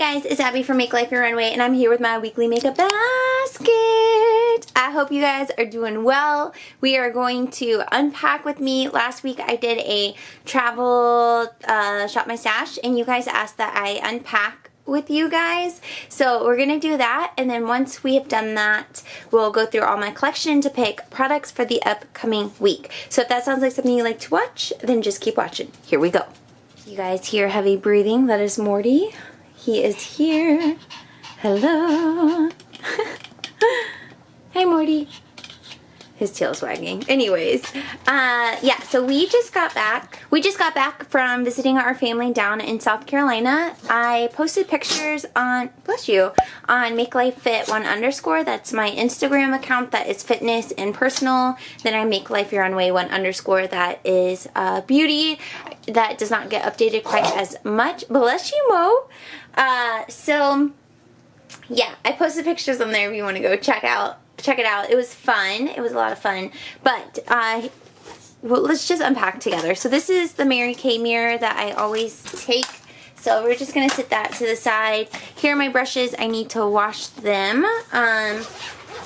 Hey guys, it's Abby from Make Life Your Runway, and I'm here with my weekly makeup basket. I hope you guys are doing well. We are going to unpack with me. Last week I did a travel shop my stash, and you guys asked that I unpack with you guys. So we're gonna do that, and then once we have done that, we'll go through all my collection to pick products for the upcoming week. So if that sounds like something you like to watch, then just keep watching. Here we go. You guys hear heavy breathing? That is Morty. He is here. Hello. Hey, Morty. His tail's wagging. Anyways, yeah, so we just got back. We just got back from visiting our family down in South Carolina. I posted pictures on, bless you, on Make Life Fit 1_. That's my Instagram account that is fitness and personal. Then I Make Life Your Runway 1_. That is beauty. That does not get updated quite as much. Bless you, Mo. So yeah, I posted pictures on there if you want to go check it out. It was fun. It was a lot of fun. But well, let's just unpack together. So this is the Mary Kay mirror that I always take. So we're just gonna sit that to the side. Here are my brushes. I need to wash them.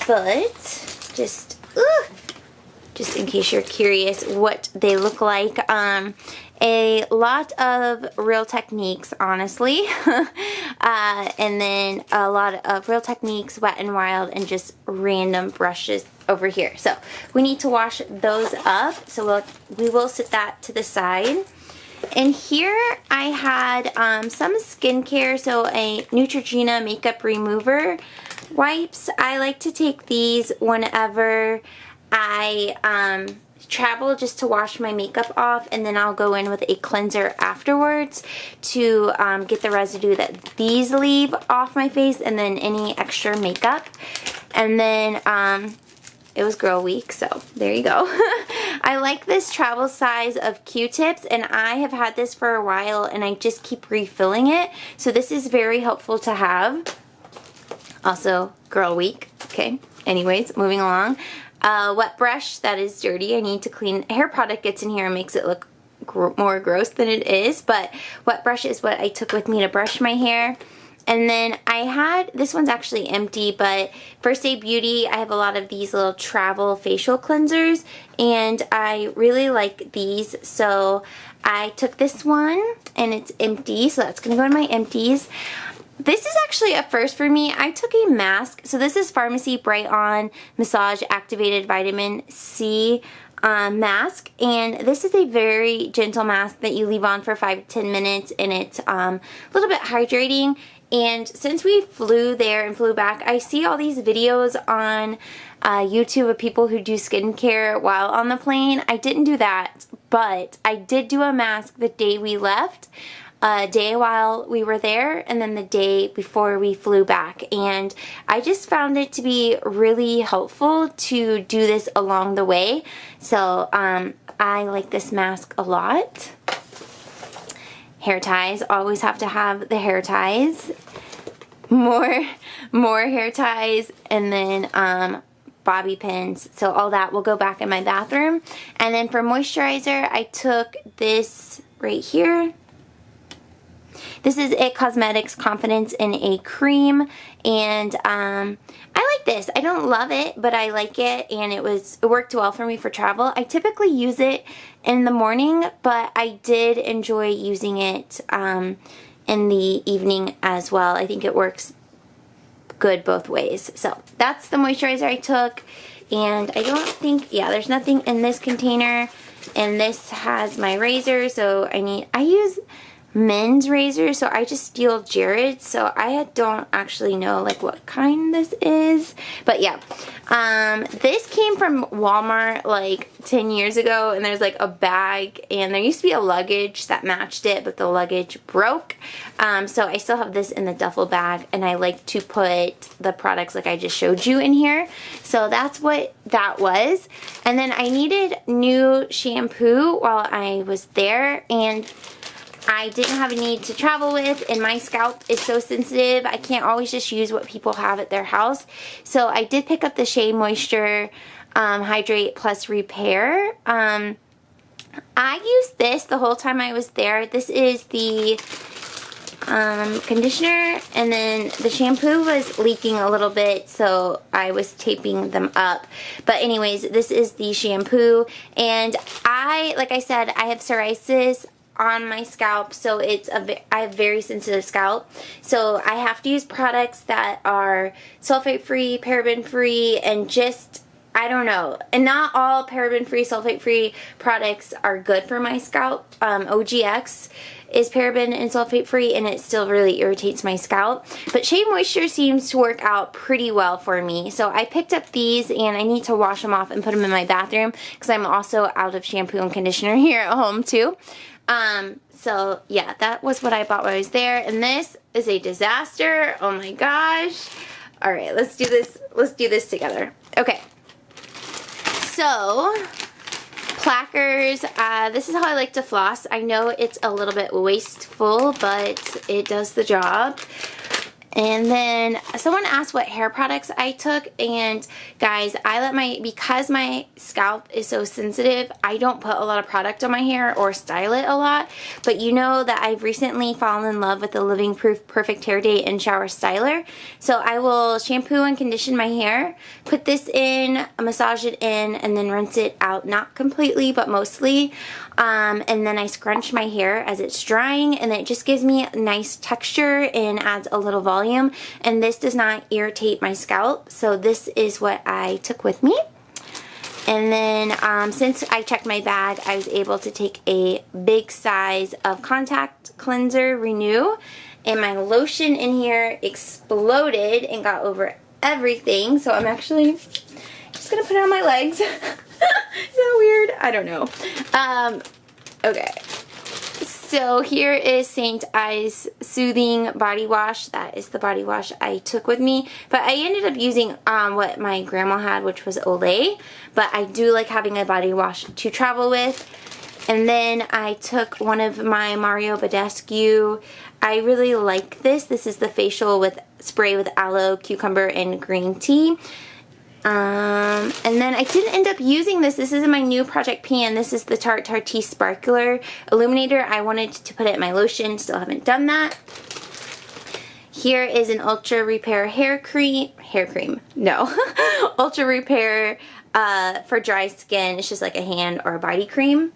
But just in case you're curious what they look like. A lot of Real Techniques, honestly. And then a lot of Real Techniques, Wet n Wild, and just random brushes over here. So we need to wash those up. So we will sit that to the side. And here I had some skincare, so a Neutrogena makeup remover wipes. I like to take these whenever I travel, just to wash my makeup off, and then I'll go in with a cleanser afterwards to get the residue that these leave off my face, and then any extra makeup. And then it was girl week, so there you go. I like this travel size of Q-tips, and I have had this for a while, and I just keep refilling it, so this is very helpful to have. Also girl week. Okay, anyways, moving along. Wet brush that is dirty. I need to clean. Hair product gets in here and makes it look more gross than it is, but wet brush is what I took with me to brush my hair. And then I had, this one's actually empty, but First Aid Beauty, I have a lot of these little travel facial cleansers, and I really like these, so I took this one, and it's empty, so that's going to go in my empties. This is actually a first for me. I took a mask. So this is Pharmacy Bright On Massage Activated Vitamin C mask. And this is a very gentle mask that you leave on for 5 to 10 minutes. And it's a little bit hydrating. And since we flew there and flew back, I see all these videos on YouTube of people who do skincare while on the plane. I didn't do that, but I did do a mask the day we left. A day while we were there, and then the day before we flew back, and I just found it to be really helpful to do this along the way. So I like this mask a lot. Hair ties, always have to have the hair ties. More hair ties, and then bobby pins. So all that will go back in my bathroom. And then for moisturizer, I took this right here. This is It Cosmetics Confidence in a Cream, and I like this. I don't love it, but I like it, and it worked well for me for travel. I typically use it in the morning, but I did enjoy using it in the evening as well. I think it works good both ways. So that's the moisturizer I took, and I don't think, yeah, there's nothing in this container, and this has my razor, so I use men's razor, so I just steal Jared's, so I don't actually know like what kind this is, but yeah, this came from Walmart like 10 years ago, and there's like a bag, and there used to be a luggage that matched it, but the luggage broke, so I still have this in the duffel bag, and I like to put the products like I just showed you in here. So that's what that was. And then I needed new shampoo while I was there, and I didn't have a need to travel with, and my scalp is so sensitive. I can't always just use what people have at their house. So I did pick up the Shea Moisture Hydrate Plus Repair. I used this the whole time I was there. This is the conditioner, and then the shampoo was leaking a little bit, so I was taping them up. But anyways, this is the shampoo, and like I said, I have psoriasis on my scalp, so I have very sensitive scalp, so I have to use products that are sulfate free, paraben free, and just, I don't know, and not all paraben free, sulfate free products are good for my scalp. OGX is paraben and sulfate free, and it still really irritates my scalp, but Shea Moisture seems to work out pretty well for me. So I picked up these, and I need to wash them off and put them in my bathroom because I'm also out of shampoo and conditioner here at home too. So yeah, that was what I bought while I was there, and this is a disaster. Oh my gosh. All right, let's do this together. Okay, so plackers, this is how I like to floss. I know it's a little bit wasteful, but it does the job. And then someone asked what hair products I took, and guys, because my scalp is so sensitive, I don't put a lot of product on my hair or style it a lot, but you know that I've recently fallen in love with the Living Proof Perfect Hair Day and Shower Styler. So I will shampoo and condition my hair, put this in, massage it in, and then rinse it out, not completely, but mostly. And then I scrunch my hair as it's drying, and it just gives me a nice texture and adds a little volume, and this does not irritate my scalp. So this is what I took with me. And then since I checked my bag, I was able to take a big size of contact cleanser Renew, and my lotion in here exploded and got over everything, so I'm actually just gonna put it on my legs. Is that weird? I don't know. Okay. So here is St. Ives Soothing Body Wash. That is the body wash I took with me. But I ended up using what my grandma had, which was Olay. But I do like having a body wash to travel with. And then I took one of my Mario Badescu. I really like this. This is the facial with spray with aloe, cucumber, and green tea. And then I didn't end up using this. This is my new project pan. This is the Tarte Tarte Sparkler Illuminator. I wanted to put it in my lotion. Still haven't done that. Here is an Ultra Repair hair cream. No. Ultra Repair for dry skin. It's just like a hand or a body cream.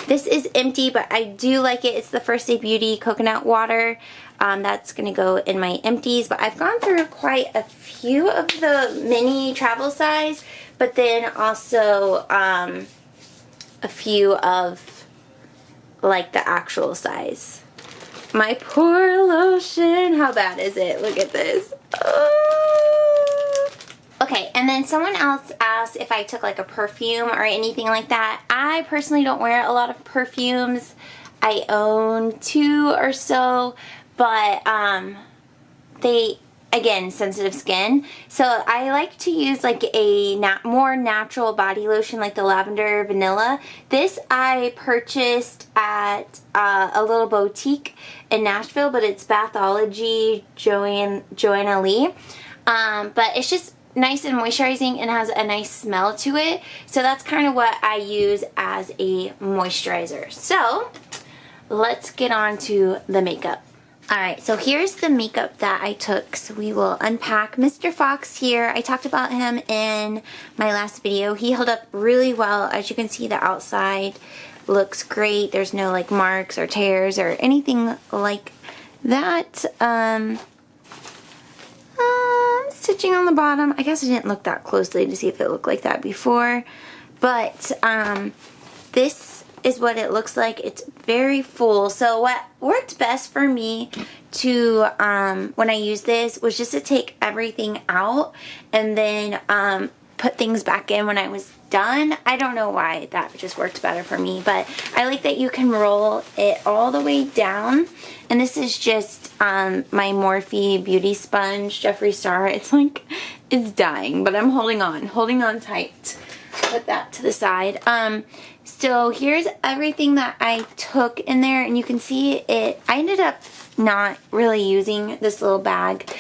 This is empty, but I do like it. It's the First Day Beauty Coconut Water. That's going to go in my empties, but I've gone through quite a few of the mini travel size, but then also a few of like the actual size. My poor lotion, how bad is it? Look at this. Oh. Okay, and then someone else asked if I took like a perfume or anything like that. I personally don't wear a lot of perfumes. I own 2 or so, but they, again, sensitive skin. So I like to use like a more natural body lotion, like the lavender vanilla. This I purchased at a little boutique in Nashville, but it's Bathology Joanna Lee. But it's just nice and moisturizing and has a nice smell to it. So that's kind of what I use as a moisturizer. So let's get on to the makeup. Alright, so here's the makeup that I took. So we will unpack Mr. Fox here. I talked about him in my last video. He held up really well. As you can see, the outside looks great. There's no like marks or tears or anything like that. Stitching on the bottom. I guess I didn't look that closely to see if it looked like that before. But this is what it looks like. It's very full. So what worked best for me to when I used this was just to take everything out and then put things back in when I was done. I don't know why that just worked better for me, but I like that you can roll it all the way down. And this is just my Morphe beauty sponge, Jeffree Star. It's like, it's dying, but I'm holding on tight. Put that to the side. So here's everything that I took in there, and you can see it. I ended up not really using this little bag.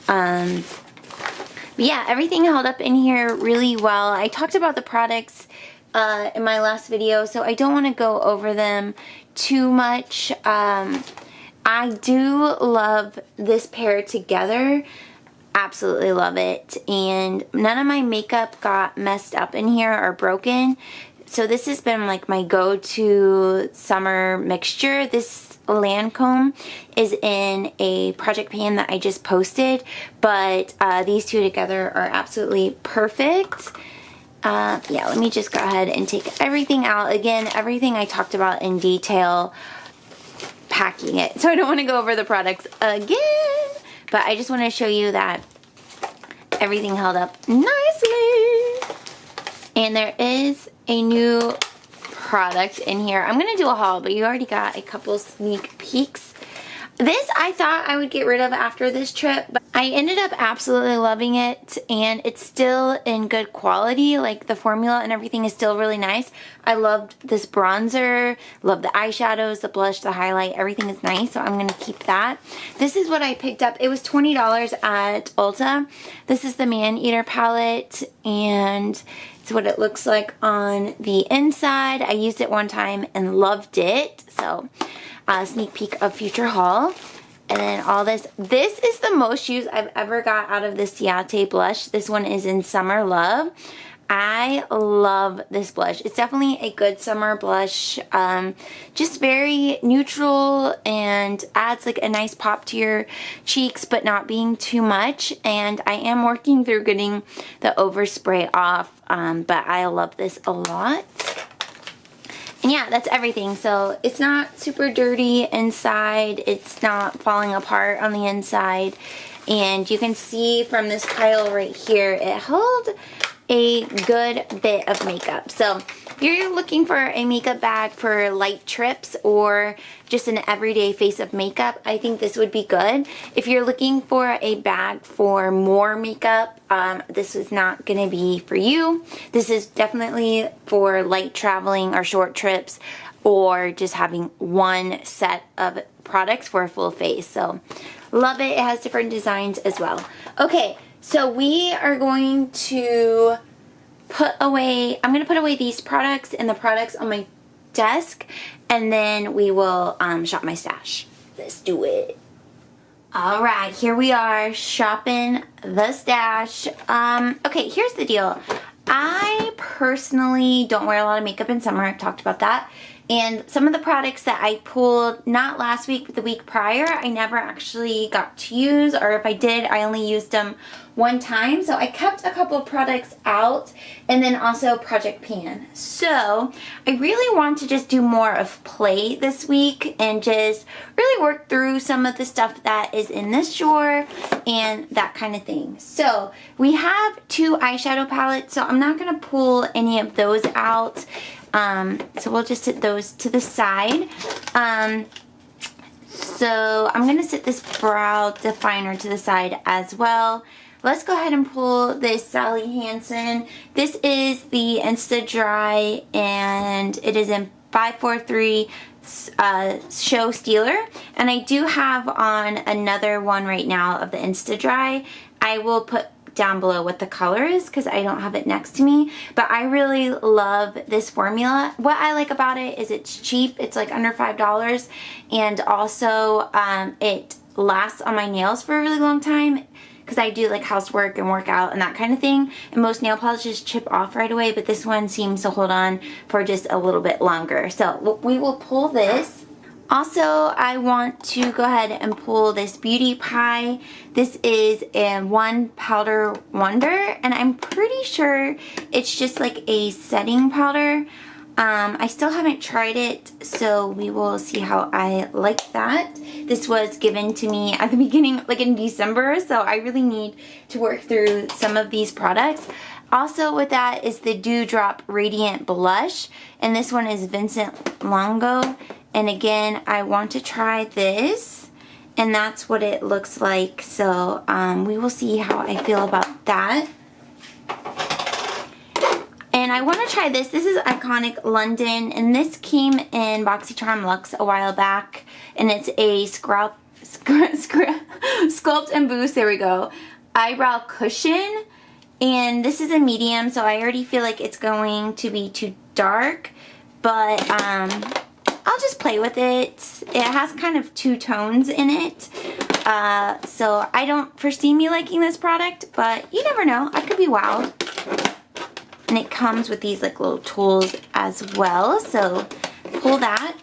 But yeah, everything held up in here really well. I talked about the products in my last video, so I don't want to go over them too much. I do love this pair together. Absolutely love it. And none of my makeup got messed up in here or broken. So this has been like my go-to summer mixture. This Lancome is in a project pan that I just posted, but these two together are absolutely perfect. Yeah, let me just go ahead and take everything out. Again, everything I talked about in detail packing it. So I don't want to go over the products again, but I just want to show you that everything held up nicely. And there is a new product in here. I'm going to do a haul, but you already got a couple sneak peeks. This I thought I would get rid of after this trip, but I ended up absolutely loving it, and it's still in good quality. Like the formula and everything is still really nice. I loved this bronzer, love the eyeshadows, the blush, the highlight, everything is nice, so I'm going to keep that. This is what I picked up. It was $20 at Ulta. This is the Man Eater palette, and it's what it looks like on the inside. I used it one time and loved it, so sneak peek of future haul. And then all this. This is the most used I've ever got out of this Ciate blush. This one is in Summer Love. I love this blush. It's definitely a good summer blush. Just very neutral and adds like a nice pop to your cheeks, but not being too much. And I am working through getting the overspray off, but I love this a lot. And yeah, that's everything. So it's not super dirty inside. It's not falling apart on the inside. And you can see from this pile right here, it held a good bit of makeup. So if you're looking for a makeup bag for light trips or just an everyday face of makeup, I think this would be good. If you're looking for a bag for more makeup, this is not going to be for you. This is definitely for light traveling or short trips, or just having one set of products for a full face. So love it. It has different designs as well. Okay, so we are going to put away, I'm going to put away these products and the products on my desk, and then we will shop my stash. Let's do it. All right, here we are shopping the stash. Okay, here's the deal. I personally don't wear a lot of makeup in summer. I've talked about that. And some of the products that I pulled, not last week, but the week prior, I never actually got to use, or if I did, I only used them one time. So I kept a couple of products out, and then also Project Pan. So I really want to just do more of play this week and just really work through some of the stuff that is in this drawer and that kind of thing. So we have two eyeshadow palettes, so I'm not going to pull any of those out. So we'll just set those to the side. So I'm going to set this brow definer to the side as well. Let's go ahead and pull this Sally Hansen. This is the Insta Dry, and it is in 543 Show Stealer. And I do have on another one right now of the Insta Dry. I will put down below what the color is because I don't have it next to me, but I really love this formula. What I like about it is it's cheap. It's like under $5, and also it lasts on my nails for a really long time because I do like housework and work out and that kind of thing, and most nail polishes chip off right away, but this one seems to hold on for just a little bit longer. So we will pull this. Also, I want to go ahead and pull this Beauty Pie. This is a One Powder Wonder, and I'm pretty sure it's just like a setting powder. I still haven't tried it, so we will see how I like that. This was given to me at the beginning, like in December, so I really need to work through some of these products. Also with that is the Dewdrop Radiant Blush, and this one is Vincent Longo. And again, I want to try this, and that's what it looks like. So we will see how I feel about that. And I want to try this. This is Iconic London, and this came in BoxyCharm Luxe a while back, and it's a Sculpt and Boost, there we go, eyebrow cushion. And this is a medium, so I already feel like it's going to be too dark, but I'll just play with it It has kind of two tones in it. So I don't foresee me liking this product, but you never know. I could be wowed. And it comes with these like little tools as well. So pull that.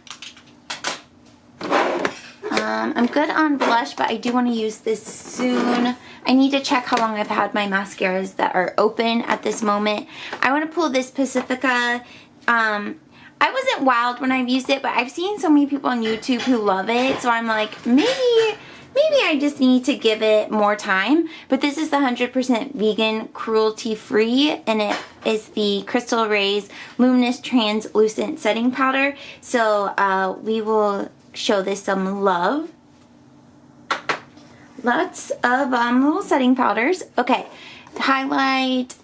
I'm good on blush, but I do want to use this soon. I need to check how long I've had my mascaras that are open at this moment. I want to pull this Pacifica. I wasn't wild when I've used it, but I've seen so many people on YouTube who love it. So I'm like, maybe I just need to give it more time. But this is the 100% vegan, cruelty-free, and it is the Crystal Rays Luminous Translucent Setting Powder. So we will show this some love. Lots of little setting powders. Okay, highlight.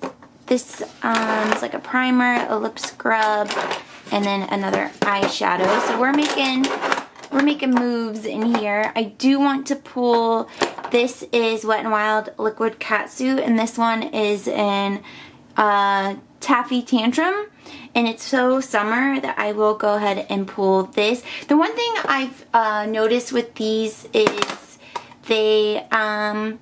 This is like a primer, a lip scrub, and then another eyeshadow. So we're making moves in here. I do want to pull. This is Wet n Wild Liquid Catsuit, and this one is in Taffy Tantrum. And it's so summer that I will go ahead and pull this. The one thing I've noticed with these is they kind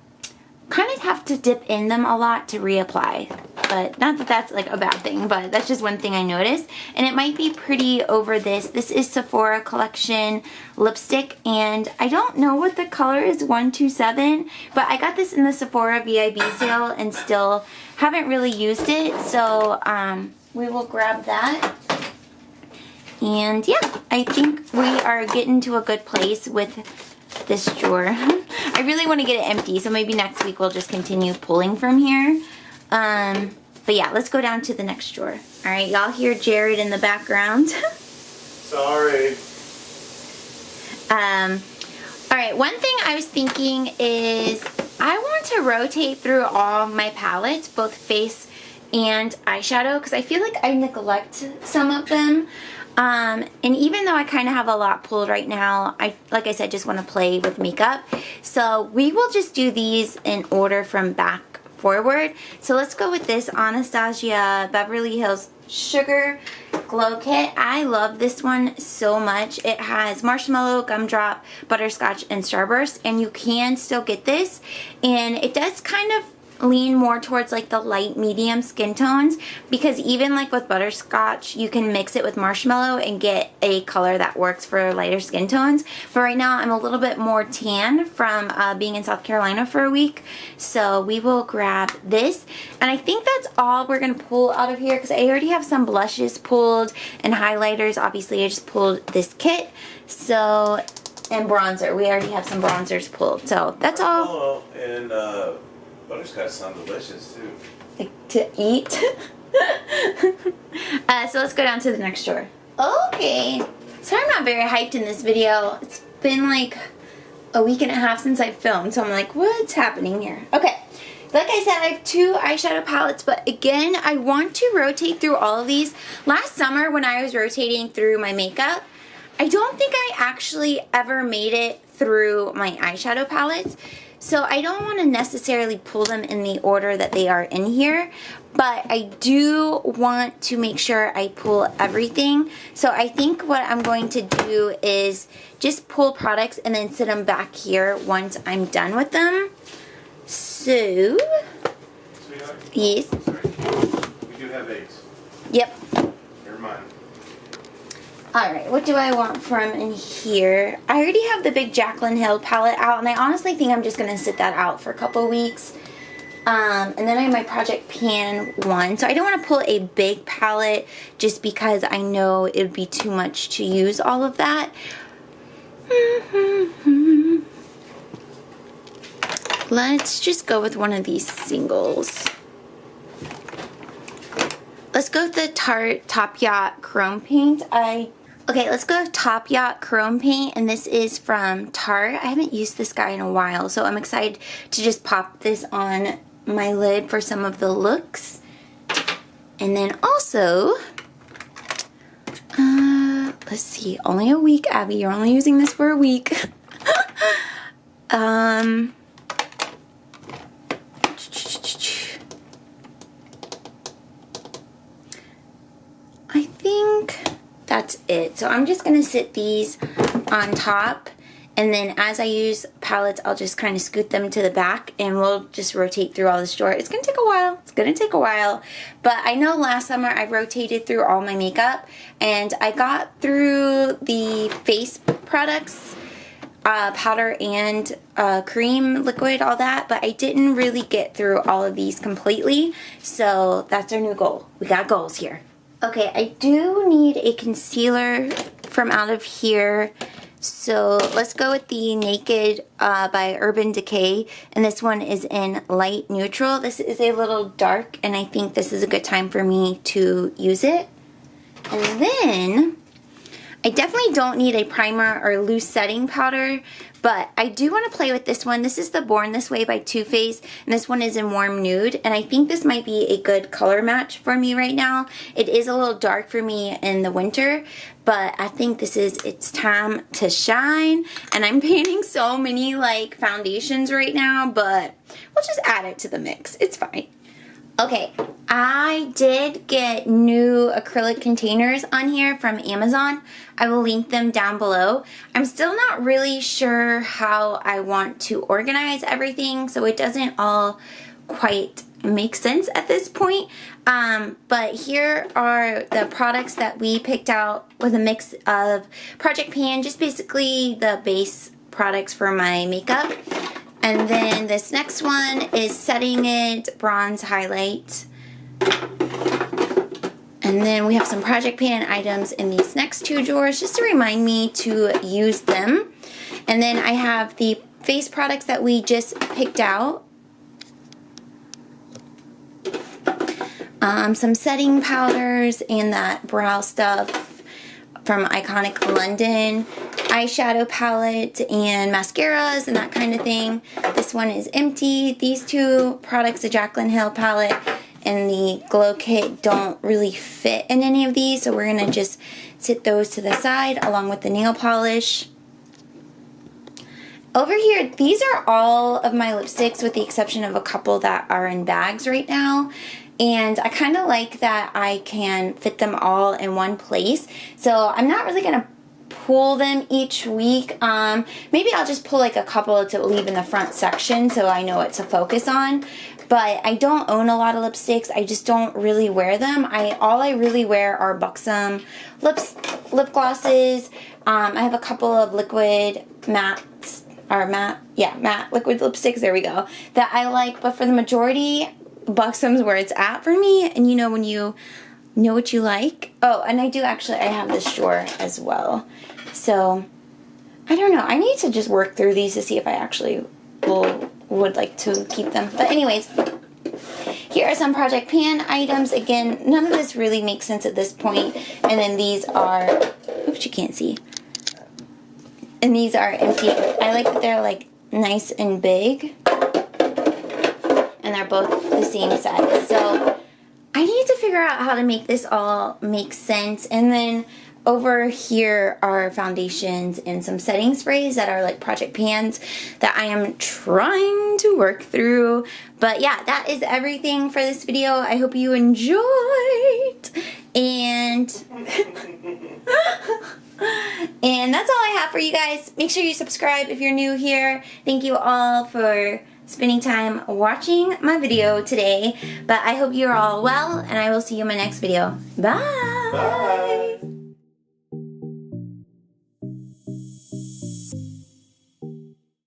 of have to dip in them a lot to reapply. But not that that's like a bad thing, but that's just one thing I noticed. And it might be pretty over this. This is Sephora Collection lipstick, and I don't know what the color is, 127, but I got this in the Sephora VIB sale and still haven't really used it. So we will grab that. And yeah, I think we are getting to a good place with this drawer. I really want to get it empty, so maybe next week we'll just continue pulling from here. But yeah, let's go down to the next drawer. All right, y'all hear Jared in the background. Sorry. All right, one thing I was thinking is I want to rotate through all my palettes, both face and eyeshadow, because I feel like I neglect some of them. And even though I kind of have a lot pulled right now, like I said, just want to play with makeup. So we will just do these in order from back forward. So let's go with this Anastasia Beverly Hills Sugar Glow Kit. I love this one so much. It has marshmallow, gumdrop, butterscotch, and starburst, and you can still get this. And it does kind of lean more towards like the light medium skin tones, because even like with butterscotch you can mix it with marshmallow and get a color that works for lighter skin tones. But right now I'm a little bit more tan from being in South Carolina for a week, so we will grab this. And I think that's all we're gonna pull out of here, because I already have some blushes pulled and highlighters. Obviously I just pulled this kit, so, and bronzer, we already have some bronzers pulled, so that's all. Oh, and butterscotch sound delicious too. Like to eat. So let's go down to the next drawer. Okay. So I'm not very hyped in this video. It's been like a week and a half since I filmed, so I'm like, what's happening here? Okay. Like I said, I have 2 eyeshadow palettes, but again, I want to rotate through all of these. Last summer when I was rotating through my makeup, I don't think I actually ever made it through my eyeshadow palettes. So I don't want to necessarily pull them in the order that they are in here, but I do want to make sure I pull everything. So I think what I'm going to do is just pull products and then sit them back here once I'm done with them. So, Sweetheart? yes. Sorry. We do have eggs. Yep. Never mind. Alright, what do I want from in here? I already have the big Jaclyn Hill palette out, and I honestly think I'm just going to sit that out for a couple weeks. And then I have my Project Pan one. So I don't want to pull a big palette just because I know it would be too much to use all of that. Let's just go with one of these singles. Let's go with the Tarte Top Yacht Chrome Paint. Okay, let's go with Top Yacht Chrome Paint, and this is from Tarte. I haven't used this guy in a while, so I'm excited to just pop this on my lid for some of the looks. And then also, let's see, only a week, Abby. You're only using this for a week. I think that's it. So I'm just gonna sit these on top. And then as I use palettes, I'll just kind of scoot them to the back and we'll just rotate through all this drawer. It's going to take a while. It's going to take a while. But I know last summer I rotated through all my makeup and I got through the face products, powder and cream, liquid, all that. But I didn't really get through all of these completely. So that's our new goal. We got goals here. Okay, I do need a concealer from out of here. So let's go with the Naked by Urban Decay, and this one is in light neutral. This is a little dark, and I think this is a good time for me to use it. And then I definitely don't need a primer or loose setting powder, but I do want to play with this one. This is the Born This Way by Too Faced, and this one is in warm nude, and I think this might be a good color match for me right now. It is a little dark for me in the winter, but I think this is its time to shine, and I'm painting so many like foundations right now, but we'll just add it to the mix. It's fine. Okay, I did get new acrylic containers on here from Amazon. I will link them down below. I'm still not really sure how I want to organize everything, so it doesn't all quite make sense at this point. But here are the products that we picked out with a mix of Project Pan, just basically the base products for my makeup. And then this next one is Setting It Bronze Highlight. And then we have some Project Pan items in these next two drawers just to remind me to use them. And then I have the face products that we just picked out. Some setting powders and that brow stuff from Iconic London, eyeshadow palette and mascaras and that kind of thing. This one is empty. These two products, the Jaclyn Hill palette and the Glow Kit, don't really fit in any of these, so we're going to just sit those to the side along with the nail polish. Over here, these are all of my lipsticks with the exception of a couple that are in bags right now. And I kind of like that I can fit them all in one place. So I'm not really going to pull them each week. Maybe I'll just pull like a couple to leave in the front section so I know what to focus on. But I don't own a lot of lipsticks. I just don't really wear them. All I really wear are Buxom lip glosses. I have a couple of liquid matte liquid lipsticks, there we go, that I like. But for the majority, Buxom's where it's at for me, and you know when you know what you like. Oh, and I have this drawer as well. So, I don't know. I need to just work through these to see if I actually would like to keep them. But anyways, here are some Project Pan items. Again, none of this really makes sense at this point. And then these are, oops, you can't see. And these are empty. I like that they're like nice and big. And they're both the same size. So I need to figure out how to make this all make sense. And then over here are foundations and some setting sprays that are like Project Pans that I am trying to work through. But yeah, that is everything for this video. I hope you enjoyed. And and that's all I have for you guys. Make sure you subscribe if you're new here. Thank you all for spending time watching my video today. But I hope you're all well, and I will see you in my next video. Bye! Bye.